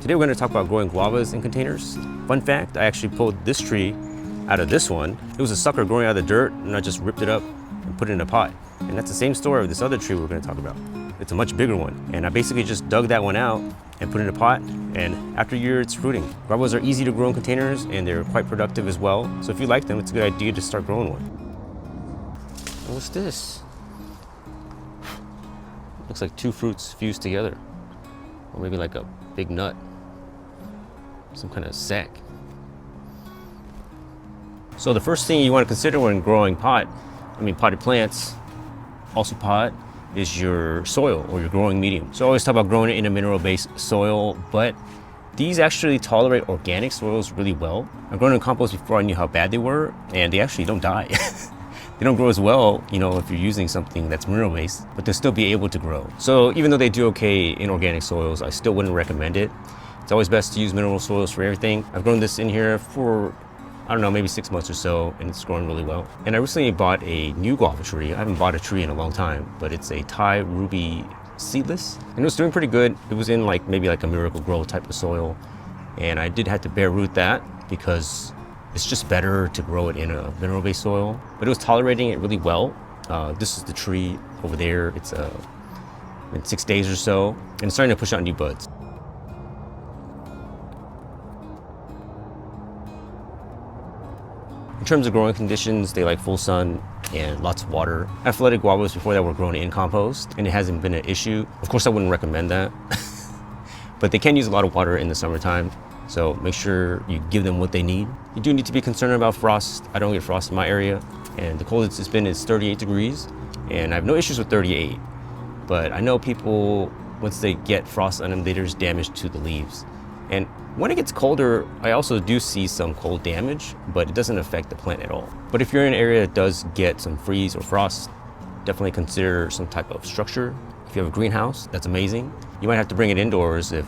Today we're going to talk about growing guavas in containers. Fun fact, I actually pulled this tree out of this one. It was a sucker growing out of the dirt, and I just ripped it up and put it in a pot. And that's the same story of this other tree we're going to talk about. It's a much bigger one. And I basically just dug that one out and put it in a pot, and after a year it's fruiting. Guavas are easy to grow in containers, and they're quite productive as well. So if you like them, it's a good idea to start growing one. And what's this? Looks like two fruits fused together. Or maybe like a big nut. Some kind of sack. So the first thing you want to consider when growing potted plants, also pot, is your soil or your growing medium. So I always talk about growing it in a mineral-based soil, but these actually tolerate organic soils really well. I've grown in compost before I knew how bad they were, and they actually don't die. They don't grow as well, if you're using something that's mineral-based, but they'll still be able to grow. So even though they do okay in organic soils, I still wouldn't recommend it. It's always best to use mineral soils for everything. I've grown this in here for, I don't know, maybe 6 months or so, and it's growing really well. And I recently bought a new guava tree. I haven't bought a tree in a long time, but it's a Thai ruby seedless. And it was doing pretty good. It was in maybe a miracle grow type of soil. And I did have to bare root that because it's just better to grow it in a mineral-based soil. But it was tolerating it really well. This is the tree over there. It's in 6 days or so, and it's starting to push out new buds. In terms of growing conditions, they like full sun and lots of water. I've flooded guavas before that were grown in compost, and it hasn't been an issue. Of course, I wouldn't recommend that, but they can use a lot of water in the summertime, so make sure you give them what they need. You do need to be concerned about frost. I don't get frost in my area, and the coldest it's been is 38 degrees, and I have no issues with 38. But I know people, once they get frost on them, there's damage to the leaves. And when it gets colder, I also do see some cold damage, but it doesn't affect the plant at all. But if you're in an area that does get some freeze or frost, definitely consider some type of structure. If you have a greenhouse, that's amazing. You might have to bring it indoors if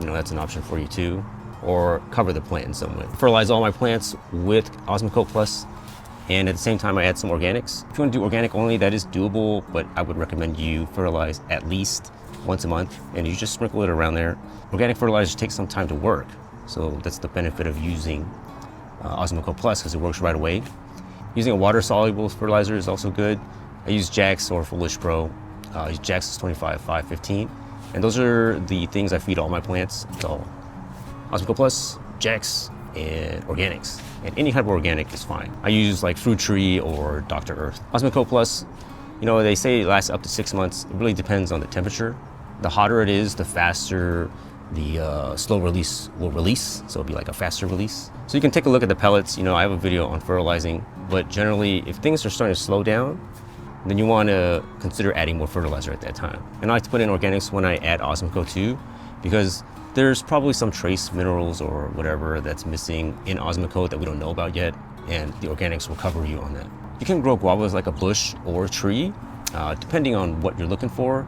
that's an option for you too, or cover the plant in some way. I fertilize all my plants with Osmocote Plus, and at the same time I add some organics. If you want to do organic only, that is doable, but I would recommend you fertilize at least once a month, and you just sprinkle it around there. Organic fertilizers take some time to work, so that's the benefit of using Osmocote Plus, because it works right away. Using a water-soluble fertilizer is also good. I use Jax or Foliage Pro. I use Jax is 25, 5, 15, and those are the things I feed all my plants. So Osmocote Plus, Jax, and organics. And any type of organic is fine. I use Fruit Tree or Dr. Earth. Osmocote Plus, they say it lasts up to 6 months. It really depends on the temperature. The hotter it is, the faster the slow release will release. So it'll be a faster release. So you can take a look at the pellets. I have a video on fertilizing, but generally if things are starting to slow down, then you want to consider adding more fertilizer at that time. And I like to put in organics when I add Osmocote too, because there's probably some trace minerals or whatever that's missing in Osmocote that we don't know about yet, and the organics will cover you on that. You can grow guavas like a bush or a tree, depending on what you're looking for.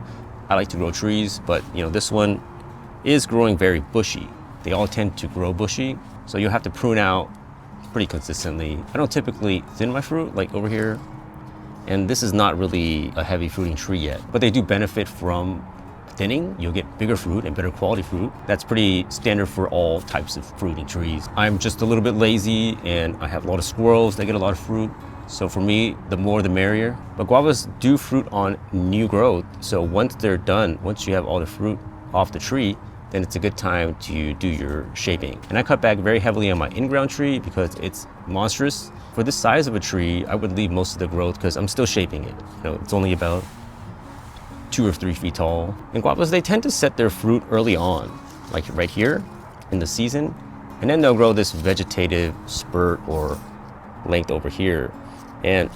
I like to grow trees, but this one is growing very bushy. They all tend to grow bushy, so you'll have to prune out pretty consistently. I don't typically thin my fruit like over here, and this is not really a heavy fruiting tree yet, but they do benefit from thinning. You'll get bigger fruit and better quality fruit. That's pretty standard for all types of fruiting trees. I'm just a little bit lazy, and I have a lot of squirrels that get a lot of fruit. So for me, the more the merrier. But guavas do fruit on new growth. So once they're done, once you have all the fruit off the tree, then it's a good time to do your shaping. And I cut back very heavily on my in-ground tree because it's monstrous. For this size of a tree, I would leave most of the growth because I'm still shaping it. It's only about 2 or 3 feet tall. And guavas, they tend to set their fruit early on, like right here in the season. And then they'll grow this vegetative spurt or length over here. And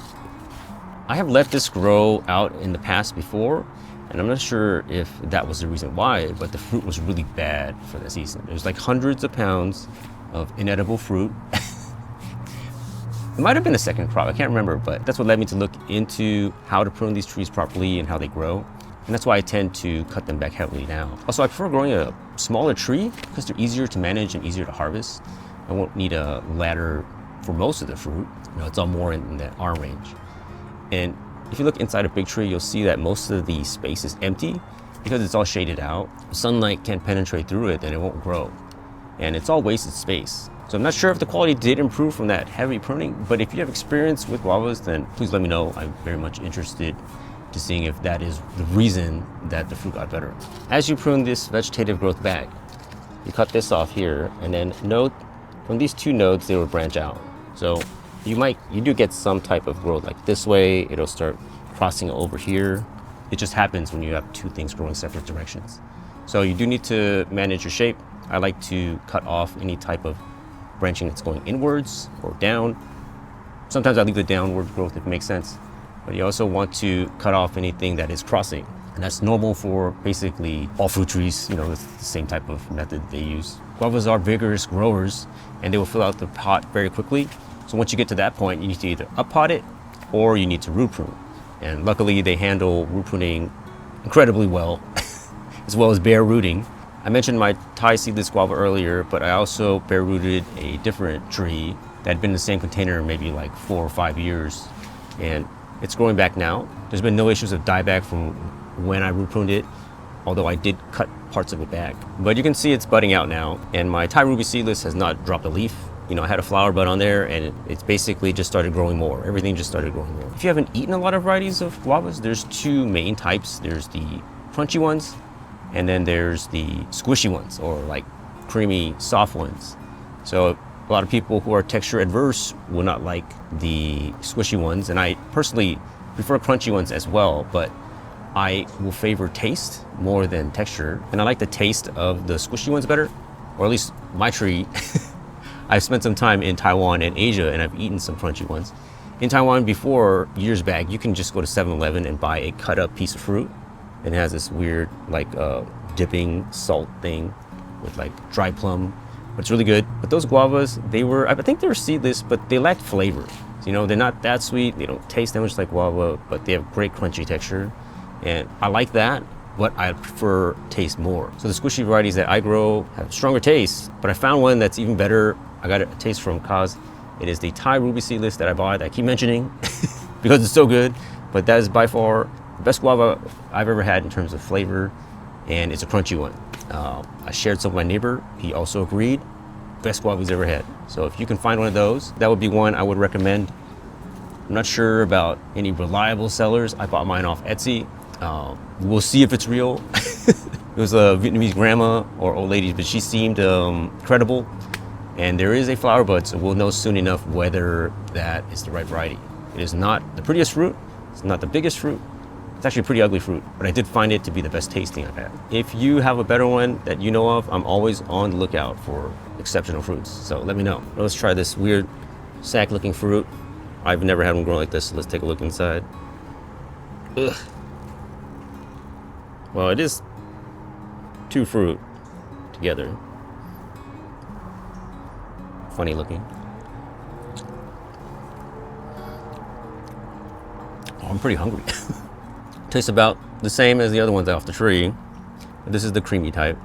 I have let this grow out in the past before, and I'm not sure if that was the reason why, but the fruit was really bad for the season. There's hundreds of pounds of inedible fruit. It might have been a second crop, I can't remember, but that's what led me to look into how to prune these trees properly and how they grow. And that's why I tend to cut them back heavily now. Also, I prefer growing a smaller tree because they're easier to manage and easier to harvest. I won't need a ladder for most of the fruit. It's all more in that arm range. And if you look inside a big tree, you'll see that most of the space is empty. because it's all shaded out, sunlight can't penetrate through it, then it won't grow. And it's all wasted space. So I'm not sure if the quality did improve from that heavy pruning, but if you have experience with guavas, then please let me know. I'm very much interested to seeing if that is the reason that the fruit got better. As you prune this vegetative growth back, you cut this off here, and then note from these two nodes, they will branch out. So you do get some type of growth, like this way, it'll start crossing over here. It just happens when you have two things growing separate directions. So you do need to manage your shape. I like to cut off any type of branching that's going inwards or down. Sometimes I leave the downward growth if it makes sense, but you also want to cut off anything that is crossing. And that's normal for basically all fruit trees. You know, it's the same type of method they use. Guavas are vigorous growers and they will fill out the pot very quickly. So once you get to that point, you need to either up pot it or you need to root prune. And luckily they handle root pruning incredibly well, as well as bare rooting. I mentioned my Thai seedless guava earlier, but I also bare rooted a different tree that had been in the same container maybe like 4 or 5 years. And it's growing back now. There's been no issues of dieback from when I root pruned it, although I did cut parts of it back. But you can see it's budding out now, and my Thai ruby seedless has not dropped a leaf. You know, I had a flower bud on there, and it's basically just started growing more. Everything just started growing more. If you haven't eaten a lot of varieties of guavas, there's two main types. There's the crunchy ones, and then there's the squishy ones, or like creamy, soft ones. So a lot of people who are texture adverse will not like the squishy ones, and I personally prefer crunchy ones as well, but I will favor taste more than texture. And I like the taste of the squishy ones better, or at least my tree. I've spent some time in Taiwan and Asia, and I've eaten some crunchy ones. In Taiwan before, years back, you can just go to 7-Eleven and buy a cut up piece of fruit. And it has this weird like dipping salt thing with like dry plum. But it's really good. But those guavas, I think they were seedless, but they lacked flavor. You know, they're not that sweet. They don't taste that much like guava, but they have great crunchy texture. And I like that, but I prefer taste more. So the squishy varieties that I grow have stronger taste, but I found one that's even better. I got a taste from Kaz. It is the Thai ruby seedless that I bought that I keep mentioning because it's so good. But that is by far the best guava I've ever had in terms of flavor, and it's a crunchy one. I shared some with my neighbor. He also agreed. Best guava he's ever had. So if you can find one of those, that would be one I would recommend. I'm not sure about any reliable sellers. I bought mine off Etsy. We'll see if it's real. It was a Vietnamese grandma or old lady, but she seemed credible. And there is a flower bud, so we'll know soon enough whether that is the right variety. It is not the prettiest fruit. It's not the biggest fruit. It's actually a pretty ugly fruit, but I did find it to be the best tasting I've had. If you have a better one that you know of, I'm always on the lookout for exceptional fruits. So let me know. Let's try this weird sack-looking fruit. I've never had one grow like this, so let's take a look inside. Ugh. Well, it is two fruit together. Funny looking. Oh, I'm pretty hungry. Tastes about the same as the other ones off the tree. This is the creamy type,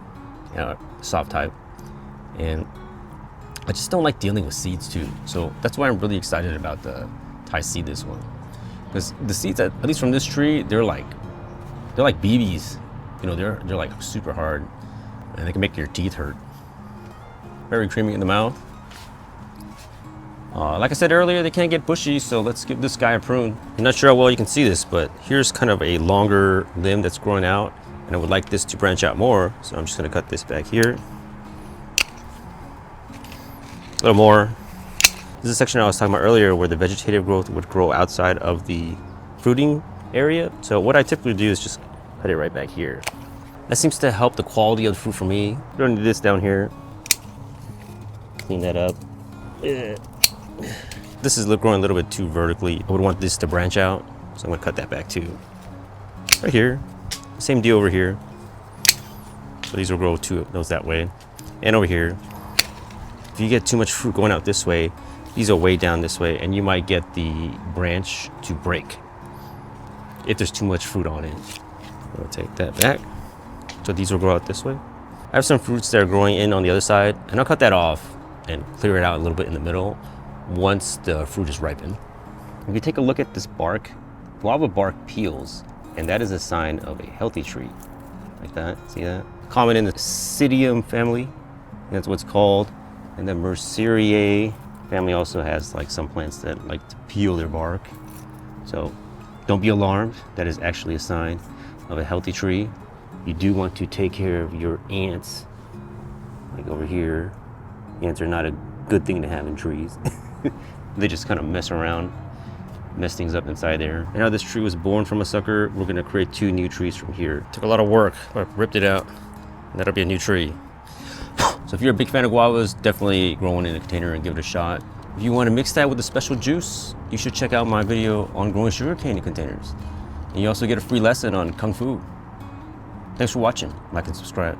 soft type. And I just don't like dealing with seeds too. So that's why I'm really excited about the Thai seedless one. Because the seeds, at least from this tree, they're like BBs. You know, they're like super hard, and they can make your teeth hurt. Very creamy in the mouth. Like I said earlier, they can't get bushy, so let's give this guy a prune. I'm not sure how well you can see this, but here's kind of a longer limb that's growing out, and I would like this to branch out more, so I'm just gonna cut this back here. A little more. This is a section I was talking about earlier where the vegetative growth would grow outside of the fruiting area. So what I typically do is just cut it right back here. That seems to help the quality of the fruit for me. I'm gonna do this down here. Clean that up. This is growing a little bit too vertically. I would want this to branch out, so I'm gonna cut that back too. Right here, same deal over here. So these will grow two of those that way. And over here, if you get too much fruit going out this way, these are way down this way, and you might get the branch to break if there's too much fruit on it. I'll take that back. So these will grow out this way. I have some fruits that are growing in on the other side, and I'll cut that off and clear it out a little bit in the middle once the fruit is ripened. If you take a look at this bark, guava bark peels, and that is a sign of a healthy tree. like that. See that? Common in the Psidium family, that's what it's called. And the Merceriae family also has like some plants that like to peel their bark. So don't be alarmed. That is actually a sign of a healthy tree. You do want to take care of your ants. Like over here, ants are not a good thing to have in trees. They just kind of mess around, mess things up inside there. And now this tree was born from a sucker. We're gonna create 2 new trees from here. Took a lot of work, but ripped it out. And that'll be a new tree. So if you're a big fan of guavas, definitely grow one in a container and give it a shot. If you want to mix that with a special juice, you should check out my video on growing sugarcane in containers. And you also get a free lesson on Kung Fu. Thanks for watching. Like and subscribe.